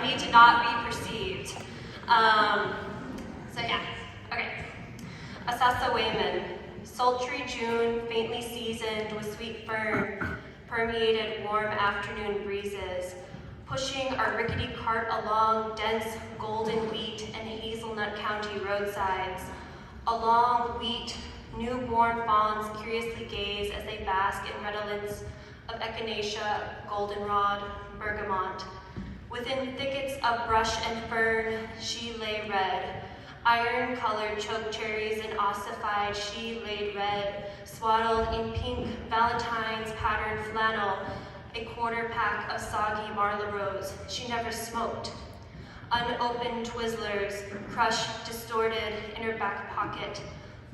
We need to not be perceived. So yeah, okay. Asasa Wayman. Sultry June, faintly seasoned with sweet fern, permeated warm afternoon breezes, pushing our rickety cart along dense golden wheat and hazelnut county roadsides. Along wheat, newborn fawns curiously gaze as they bask in redolence of echinacea, goldenrod, bergamot. Within thickets of brush and fern, she lay red. Iron-colored chokecherries and ossified she laid red, swaddled in pink Valentine's patterned flannel, a quarter pack of soggy Marlboros she never smoked. Unopened Twizzlers, crushed, distorted in her back pocket.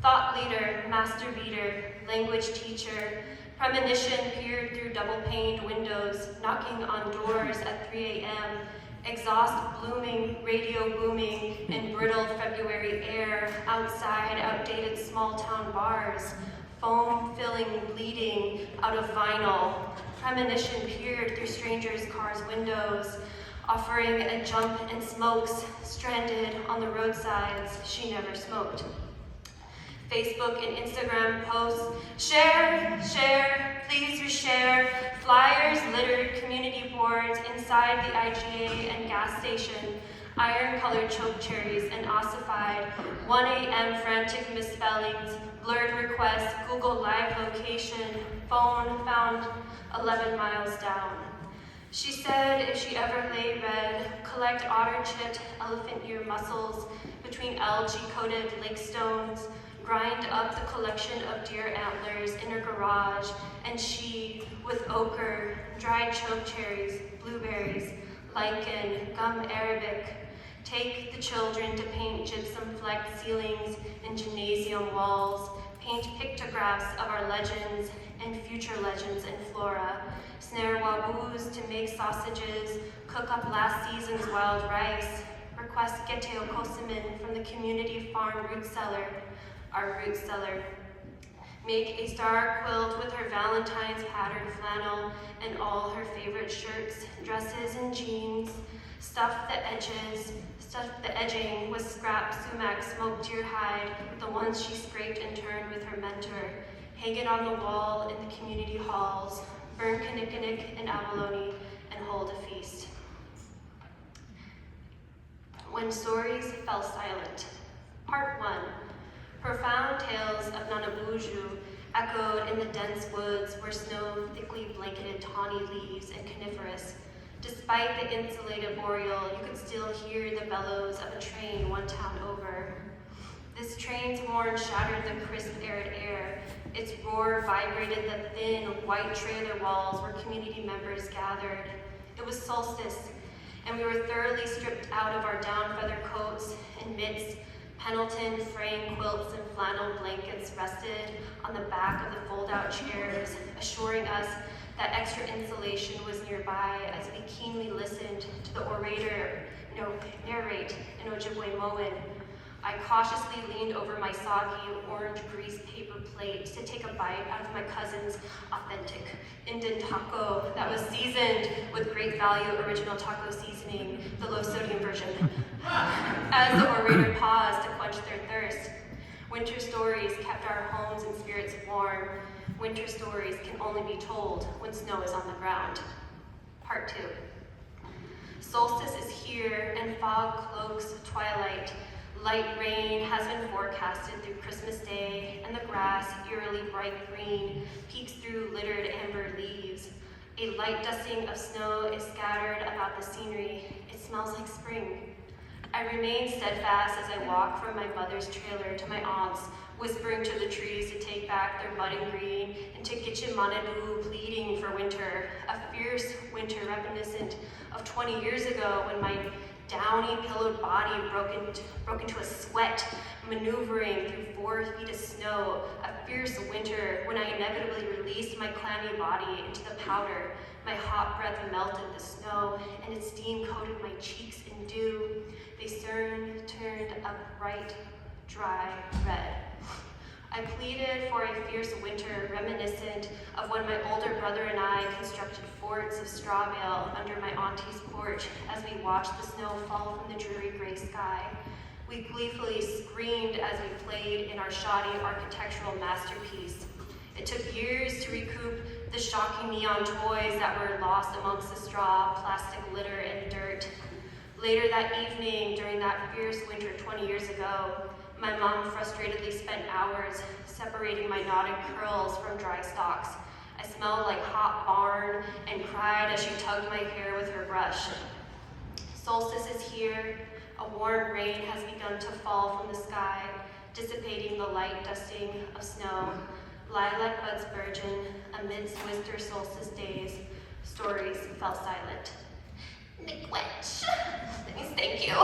Thought leader, master beater, language teacher, premonition peered through double-paned windows, knocking on doors at 3 a.m., exhaust blooming, radio booming, in brittle February air, outside outdated small-town bars, foam filling, bleeding out of vinyl. Premonition peered through strangers' cars' windows, offering a jump and smokes, stranded on the roadsides she never smoked. Facebook and Instagram posts, share, share, please reshare, flyers littered community boards inside the IGA and gas station, iron-colored chokecherries and ossified, 1 a.m. frantic misspellings, blurred requests, Google Live location, phone found 11 miles down. She said if she ever lay red, collect otter-chipped elephant ear mussels between algae-coated lake stones, grind up the collection of deer antlers in her garage, and she, with ochre, dried chokecherries, blueberries, lichen, gum arabic, take the children to paint gypsum-flecked ceilings and gymnasium walls, paint pictographs of our legends and future legends in flora, snare waboos to make sausages, cook up last season's wild rice, request geteo kosimin from the community farm root cellar, our root cellar. Make a star quilt with her Valentine's patterned flannel and all her favorite shirts, dresses, and jeans. Stuff the edging with scrap sumac smoked deer hide, the ones she scraped and turned with her mentor. Hang it on the wall in the community halls, burn kinnikinnick and abalone, and hold a feast. When stories fell silent. Part 1. Profound tales of Nanabuju echoed in the dense woods where snow thickly blanketed tawny leaves and coniferous. Despite the insulated boreal, you could still hear the bellows of a train one town over. This train's horn shattered the crisp, arid air. Its roar vibrated the thin, white trailer walls where community members gathered. It was solstice, and we were thoroughly stripped out of our down feather coats and mitts. Pendleton frame quilts and flannel blankets rested on the back of the fold-out chairs, assuring us that extra insulation was nearby as we keenly listened to the orator narrate in Ojibwe Moan. I cautiously leaned over my soggy orange grease paper plate to take a bite out of my cousin's authentic Indian taco that was seasoned with great value original taco seasoning, the low sodium version. As the orator paused to quench their thirst, winter stories kept our homes and spirits warm. Winter stories can only be told when snow is on the ground. Part 2. Solstice is here and fog cloaks twilight. Light rain has been forecasted through Christmas Day, and the grass, eerily bright green, peeks through littered amber leaves. A light dusting of snow is scattered about the scenery. It smells like spring. I remain steadfast as I walk from my mother's trailer to my aunt's, whispering to the trees to take back their budding green, and to Gitchimanadu pleading for winter, a fierce winter reminiscent of 20 years ago when my downy pillowed body broke into a sweat, maneuvering through 4 feet of snow, a fierce winter when I inevitably released my clammy body into the powder. My hot breath melted the snow, and its steam coated my cheeks in dew. They turned a bright, dry red. I pleaded for a fierce winter reminiscent of when my older brother and I constructed forts of straw bale under my auntie's porch as we watched the snow fall from the dreary gray sky. We gleefully screamed as we played in our shoddy architectural masterpiece. It took years to recoup the shocking neon toys that were lost amongst the straw, plastic litter, and dirt. Later that evening, during that fierce winter 20 years ago, my mom frustratedly spent hours separating my knotted curls from dry stalks. I smelled like hot barn and cried as she tugged my hair with her brush. Solstice is here. A warm rain has begun to fall from the sky, dissipating the light dusting of snow. Lilac buds burgeon amidst winter solstice days. Stories fell silent. Nick Wench. Thank you.